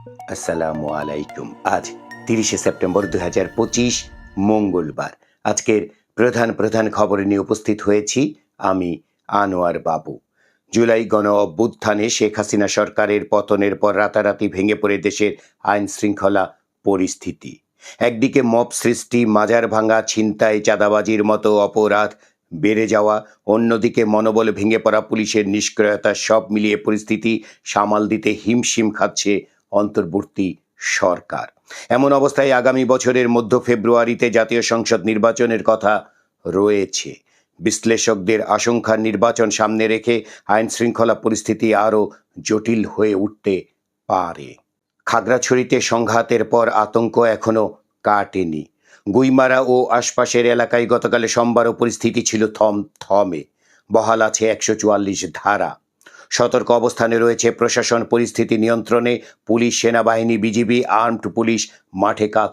আসসালামু আলাইকুম। আজ ৩০শে সেপ্টেম্বর ২০২৫ মঙ্গলবার। আজকের প্রধান প্রধান খবর নিয়ে উপস্থিত হয়েছি আমি আনোয়ার বাবু। জুলাই গণ অভ্যুত্থানে শেখ হাসিনা সরকারের পতনের পর রাতারাতি ভেঙে পড়ে দেশের আইন শৃঙ্খলা পরিস্থিতি। একদিকে মব সৃষ্টি, মাজার ভাঙা, ছিনতাই, চাঁদাবাজির মতো অপরাধ বেড়ে যাওয়া, অন্যদিকে মনোবল ভেঙে পড়া পুলিশের নিষ্ক্রিয়তা, সব মিলিয়ে পরিস্থিতি সামাল দিতে হিমশিম খাচ্ছে অন্তর্বর্তী সরকার। এমন অবস্থায় আগামী বছরের মধ্য ফেব্রুয়ারিতে জাতীয় সংসদ নির্বাচনের কথা রয়েছে। বিশ্লেষকদের আশঙ্কা, নির্বাচন সামনে রেখে আইন শৃঙ্খলা পরিস্থিতি আরও জটিল হয়ে উঠতে পারে। খাগড়াছড়িতে সংঘাতের পর আতঙ্ক এখনো কাটেনি। গুইমারা ও আশপাশের এলাকায় গতকাল সোমবারও পরিস্থিতি ছিল থমথমে। বহাল আছে ১৪৪ ধারা। সতর্ক অবস্থানে রয়েছে প্রশাসন, পরিস্থিতি নিয়ন্ত্রণে পুলিশ, সেনাবাহিনী, বিজিবি, আর্মড পুলিশ মাঠে কাজ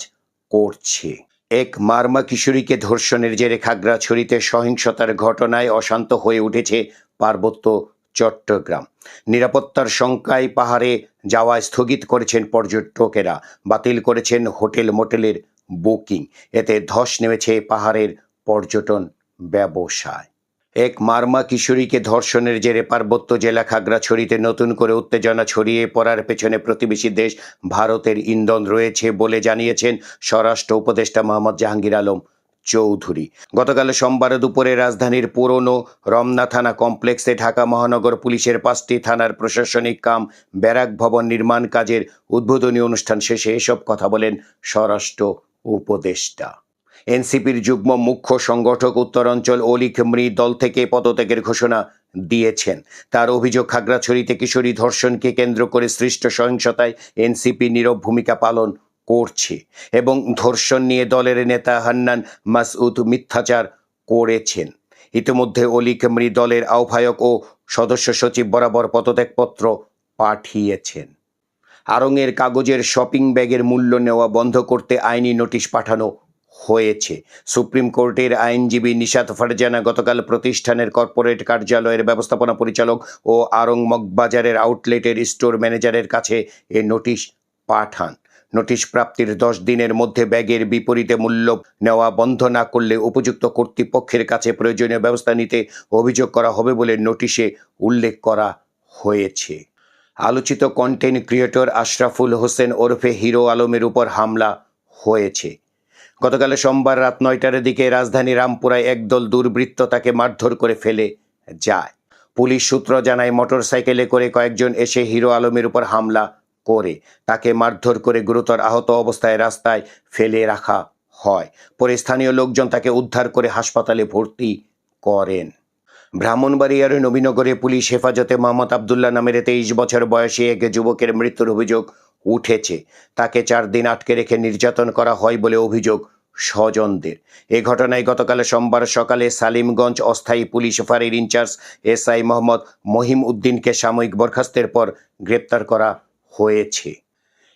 করছে। এক মারমা কিশোরীকে ধর্ষণের জেরে খাগড়াছড়িতে সহিংসতার ঘটনায় অশান্ত হয়ে উঠেছে পার্বত্য চট্টগ্রাম। নিরাপত্তার শঙ্কায় পাহাড়ে যাওয়া স্থগিত করেছেন পর্যটকেরা, বাতিল করেছেন হোটেল মোটেলের বুকিং। এতে ধস নেমেছে পাহাড়ের পর্যটন ব্যবসায়। এক মারমা কিশোরীকে ধর্ষণের জেরে পার্বত্য জেলা খাগড়াছড়িতে নতুন করে উত্তেজনা ছড়িয়ে পড়ার পেছনে প্রতিবেশী দেশ ভারতের ইন্ধন রয়েছে বলে জানিয়েছেন স্বরাষ্ট্র উপদেষ্টা মোহাম্মদ জাহাঙ্গীর আলম চৌধুরী। গতকাল সোমবার দুপুরে রাজধানীর পুরনো রমনা থানা কমপ্লেক্সে ঢাকা মহানগর পুলিশের 5টি থানার প্রশাসনিক কাম ব্যারাক ভবন নির্মাণ কাজের উদ্বোধনী অনুষ্ঠান শেষে এসব কথা বলেন স্বরাষ্ট্র উপদেষ্টা। এনসিপির যুগ্ম মুখ্য সংগঠক উত্তরাঞ্চল অলিক মৃ দল থেকে পদত্যাগের ঘোষণা দিয়েছেন। তার অভিযোগ, খাগড়াছড়িতে কিশোরী ধর্ষণকে কেন্দ্র করে সৃষ্ট সহিংসতায় এনসিপি নীরব ভূমিকা পালন করছে এবং ধর্ষণ নিয়ে দলের নেতা হান্নান মাসউদ মিথ্যাচার করেছেন। ইতিমধ্যে অলিক মৃ দলের আহ্বায়ক ও সদস্য সচিব বরাবর পদত্যাগপত্র পাঠিয়েছেন। আড়ংয়ের কাগজের শপিং ব্যাগের মূল্য নেওয়া বন্ধ করতে আইনি নোটিশ পাঠানো হয়েছে। সুপ্রিম কোর্টের আইনজীবী নিশাত ফারজানা গতকাল প্রতিষ্ঠানের কর্পোরেট কার্যালয়ের ব্যবস্থাপনা পরিচালক ও আড়ং মগবাজারের আউটলেটের স্টোর ম্যানেজারের কাছে এ নোটিশ পাঠান। নোটিশ প্রাপ্তির 10 দিনের মধ্যে ব্যাগের বিপরীতে মূল্য নেওয়া বন্ধ না করলে উপযুক্ত কর্তৃপক্ষের কাছে প্রয়োজনীয় ব্যবস্থা নিতে অভিযোগ করা হবে বলে নোটিশে উল্লেখ করা হয়েছে। আলোচিত কন্টেন্ট ক্রিয়েটর আশরাফুল হোসেন ওরফে হিরো আলমের উপর হামলা হয়েছে। গতকাল সোমবার রাত 9টার দিকে রাজধানী রামপুরায় একদল দুর্বৃত্ত তাকে মারধর করে ফেলে যায়। পুলিশ সূত্র জানায়, মোটরসাইকেলে করে কয়েকজন এসে হিরো আলমের উপর হামলা করে তাকে মারধর করে গুরুতর আহত অবস্থায় রাস্তায় ফেলে রাখা হয়। পরে স্থানীয় লোকজন তাকে উদ্ধার করে হাসপাতালে ভর্তি করেন। ব্রাহ্মণবাড়িয়ার নবীনগরে পুলিশ হেফাজতে মোহাম্মদ আবদুল্লাহ নামের 23 বছর বয়সী এক যুবকের মৃত্যুর অভিযোগ উঠেছে। তাকে 4 দিন আটকে রেখে নির্যাতন করা হয় বলে অভিযোগ স্বজনদের। এ ঘটনায় গতকাল সোমবার সকালে সালিমগঞ্জ অস্থায়ী পুলিশ ফাঁড়ির ইনচার্জ এসআই মোহাম্মদ মহিম উদ্দিনকে সাময়িক বরখাস্তের পর গ্রেপ্তার করা হয়েছে।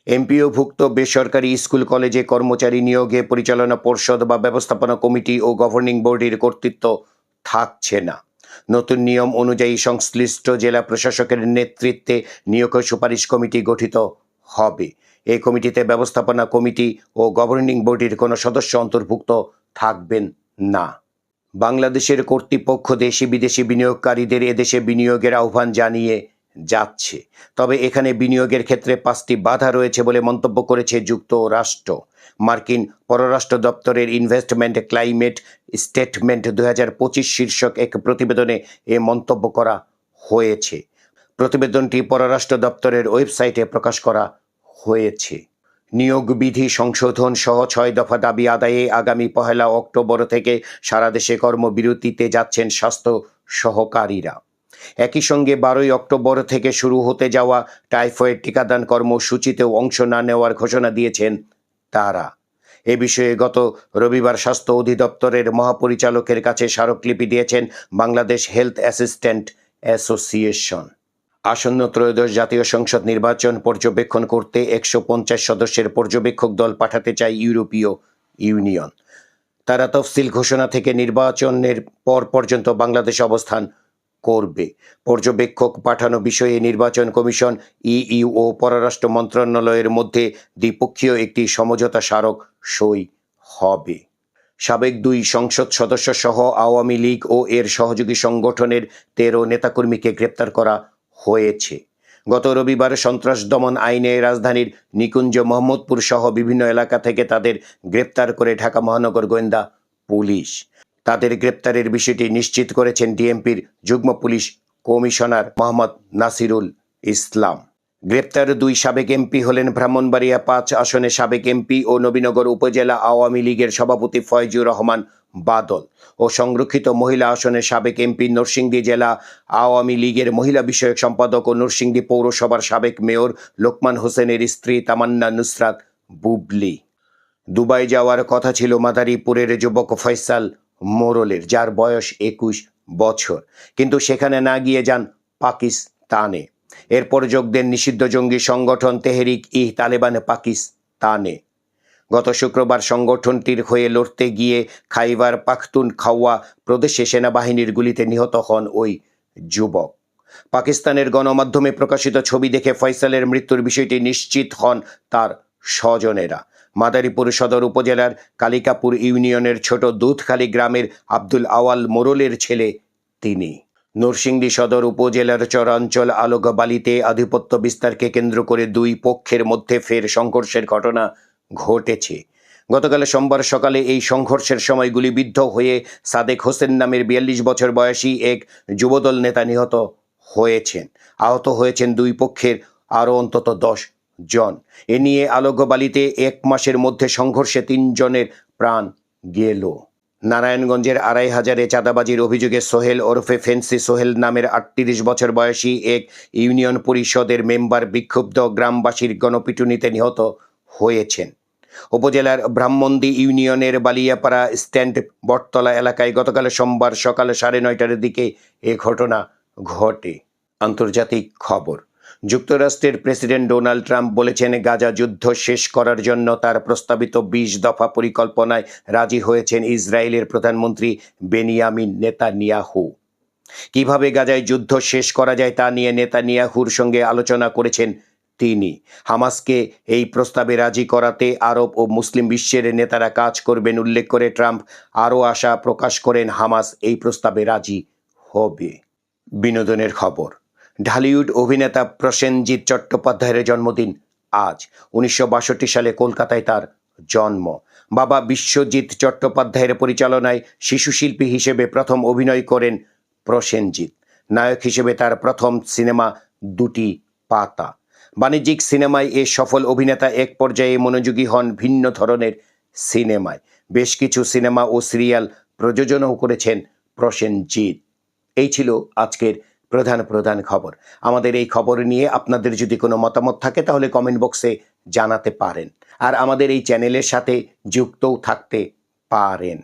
এমপিওভুক্ত বেসরকারি স্কুল কলেজে কর্মচারী নিয়োগে পরিচালনা পর্ষদ বা ব্যবস্থাপনা কমিটি ও গভর্নিং বোর্ডের কর্তৃত্ব থাকছে না। নতুন নিয়ম অনুযায়ী সংশ্লিষ্ট জেলা প্রশাসকের নেতৃত্বে নিয়োগ সুপারিশ কমিটি গঠিত হবে। এই কমিটিতে ব্যবস্থাপনা কমিটি ও গভর্নিং বোর্ডের কোনো সদস্য অন্তর্ভুক্ত থাকবেন না। বাংলাদেশের কর্তৃপক্ষ দেশি বিদেশি বিনিয়োগকারীদের এদেশে বিনিয়োগের আহ্বান জানিয়ে যাচ্ছে, তবে এখানে বিনিয়োগের ক্ষেত্রে 5টি বাধা রয়েছে বলে মন্তব্য করেছে যুক্তরাষ্ট্র। মার্কিন পররাষ্ট্র দপ্তরের ইনভেস্টমেন্ট ক্লাইমেট স্টেটমেন্ট 2025 শীর্ষক এক প্রতিবেদনে এ মন্তব্য করা হয়েছে। প্রতিবেদনটি পররাষ্ট্র দপ্তরের ওয়েবসাইটে প্রকাশ করা হয়েছে। নিয়োগ বিধি সংশোধন সহ 6 দফা দাবি আদায়ে আগামী 1 অক্টোবর থেকে সারা দেশে কর্মবিরতিতে যাচ্ছেন স্বাস্থ্য সহকারীরা। একই সঙ্গে 12 অক্টোবর থেকে শুরু হতে যাওয়া টাইফয়েড টিকাদান কর্মসূচিতেও অংশ না নেওয়ার ঘোষণা দিয়েছেন তারা। এ বিষয়ে গত রবিবার স্বাস্থ্য অধিদপ্তরের মহাপরিচালকের কাছে স্মারকলিপি দিয়েছেন বাংলাদেশ হেলথ অ্যাসিস্ট্যান্ট অ্যাসোসিয়েশন। আসন্ন ত্রয়োদশ জাতীয় সংসদ নির্বাচন পর্যবেক্ষণ করতে 150 সদস্যের পর্যবেক্ষক দল পাঠাতে চায় ইউরোপীয় ইউনিয়ন। তারা তফসিল ঘোষণা থেকে নির্বাচনের পর পর্যন্ত বাংলাদেশ অবস্থান করবে। পর্যবেক্ষক পাঠানো বিষয়ে নির্বাচন কমিশন, ইইউ ও পররাষ্ট্র মন্ত্রণালয়ের মধ্যে দ্বিপক্ষীয় একটি সমঝোতা স্মারক সই হবে। সাবেক 2 সংসদ সদস্য সহ আওয়ামী লীগ ও এর সহযোগী সংগঠনের 13 নেতাকর্মীকে গ্রেপ্তার করা হয়েছে। গত রবিবার সন্ত্রাস দমন আইনে রাজধানীর নিকুঞ্জ, মোহাম্মদপুর সহ বিভিন্ন এলাকা থেকে তাদের গ্রেপ্তার করে ঢাকা মহানগর গোয়েন্দা পুলিশ। তাদের গ্রেপ্তারের বিষয়টি নিশ্চিত করেছেন ডিএমপির যুগ্ম পুলিশ কমিশনার মোহাম্মদ নাসিরুল ইসলাম। গ্রেপ্তার 2 সাবেক এমপি হলেন ব্রাহ্মণবাড়িয়া 5 আসনে সাবেক এমপি ও নবীনগর উপজেলা আওয়ামী লীগের সভাপতি ফয়জুর রহমান বাদল ও সংরক্ষিত মহিলা আসনের সাবেক এমপি, নরসিংদী জেলা আওয়ামী লীগের মহিলা বিষয়ক সম্পাদক ও নরসিংদী পৌরসভার সাবেক মেয়র লোকমান হোসেনের স্ত্রী তামান্না নুসরাত বুবলি। দুবাই যাওয়ার কথা ছিল মাদারীপুরের যুবক ফয়সাল মোরলের, যার বয়স 21 বছর, কিন্তু সেখানে না গিয়ে যান পাকিস্তানে। এরপর যোগ দেন নিষিদ্ধ জঙ্গি সংগঠন তেহরিক-ই-তালেবান পাকিস্তানে। গত শুক্রবার সংগঠনটির হয়ে লড়তে গিয়ে খাইবার পাখতুনখাওয়া প্রদেশে সেনাবাহিনীর গুলিতে নিহত হন ওই যুবক। পাকিস্তানের গণমাধ্যমে প্রকাশিত ছবি দেখে ফয়সালের মৃত্যুর বিষয়টি নিশ্চিত হন তার স্বজনেরা। মাদারীপুর সদর উপজেলার কালিকাপুর ইউনিয়নের ছোট দুধখালী গ্রামের আব্দুল আওয়াল মোরলের ছেলে তিনি। নরসিংদী সদর উপজেলার চরাঞ্চল আলোকবালিতে আধিপত্য বিস্তারকে কেন্দ্র করে 2 পক্ষের মধ্যে ফের সংঘর্ষের ঘটনা ঘটেছে। গতকাল সোমবার সকালে এই সংঘর্ষের সময় গুলিবিদ্ধ হয়ে সাদেক হোসেন নামের 42 বছর বয়সী এক যুবদল নেতা নিহত হয়েছেন। আহত হয়েছেন 2 পক্ষের আরও অন্তত 10 জন। এ নিয়ে আলোকবালিতে 1 মাসের মধ্যে সংঘর্ষে 3 জনের প্রাণ গেল। নারায়ণগঞ্জের 2500-এ চাঁদাবাজির অভিযোগে সোহেল ওরফে ফেন্সি সোহেল নামের 38 বছর বয়সী এক ইউনিয়ন পরিষদের মেম্বার বিক্ষুব্ধ গ্রামবাসীর গণপিটুনিতে নিহত হয়েছেন। উপজেলার ব্রাহ্মণদী ইউনিয়নের বালিয়াপাড়া স্ট্যান্ড বটতলা এলাকায় গতকাল সোমবার সকাল 9:30টার দিকে এ ঘটনা ঘটে। আন্তর্জাতিক খবর। যুক্তরাষ্ট্রের প্রেসিডেন্ট ডোনাল্ড ট্রাম্প বলেছেন, গাজা যুদ্ধ শেষ করার জন্য তার প্রস্তাবিত 20 দফা পরিকল্পনায় রাজি হয়েছেন ইসরায়েলের প্রধানমন্ত্রী বেনিয়ামিন নেতানিয়াহু। কিভাবে গাজায় যুদ্ধ শেষ করা যায় তা নিয়ে নেতানিয়াহুর সঙ্গে আলোচনা করেছেন তিনি। হামাসকে এই প্রস্তাবে রাজি করাতে আরব ও মুসলিম বিশ্বের নেতারা কাজ করবেন উল্লেখ করে ট্রাম্প আরও আশা প্রকাশ করেন হামাস এই প্রস্তাবে রাজি হবে। বিনোদনের খবর। ঢালিউড অভিনেতা প্রসেনজিৎ চট্টোপাধ্যায়ের জন্মদিন আজ। 1962 সালে কলকাতায় তার জন্ম। বাবা বিশ্বজিৎ চট্টোপাধ্যায়ের পরিচালনায় শিশুশিল্পী হিসেবে প্রথম অভিনয় করেন প্রসেনজিৎ। নায়ক হিসেবে তার প্রথম সিনেমা 2টি পাতা। বাণিজ্যিক সিনেমায় এ সফল অভিনেতা এক পর্যায়ে মনোযোগী হন ভিন্ন ধরনের সিনেমায়। বেশ কিছু সিনেমা ও সিরিয়াল প্রযোজনাও করেছেন প্রসেনজিৎ। এই ছিল আজকের প্রধান খবর। আমাদের এই খবর নিয়ে আপনাদের যদি কোনো মতামত থাকে তাহলে কমেন্ট বক্সে জানাতে পারেন, আর আমাদের এই চ্যানেলের সাথে যুক্তও থাকতে পারেন।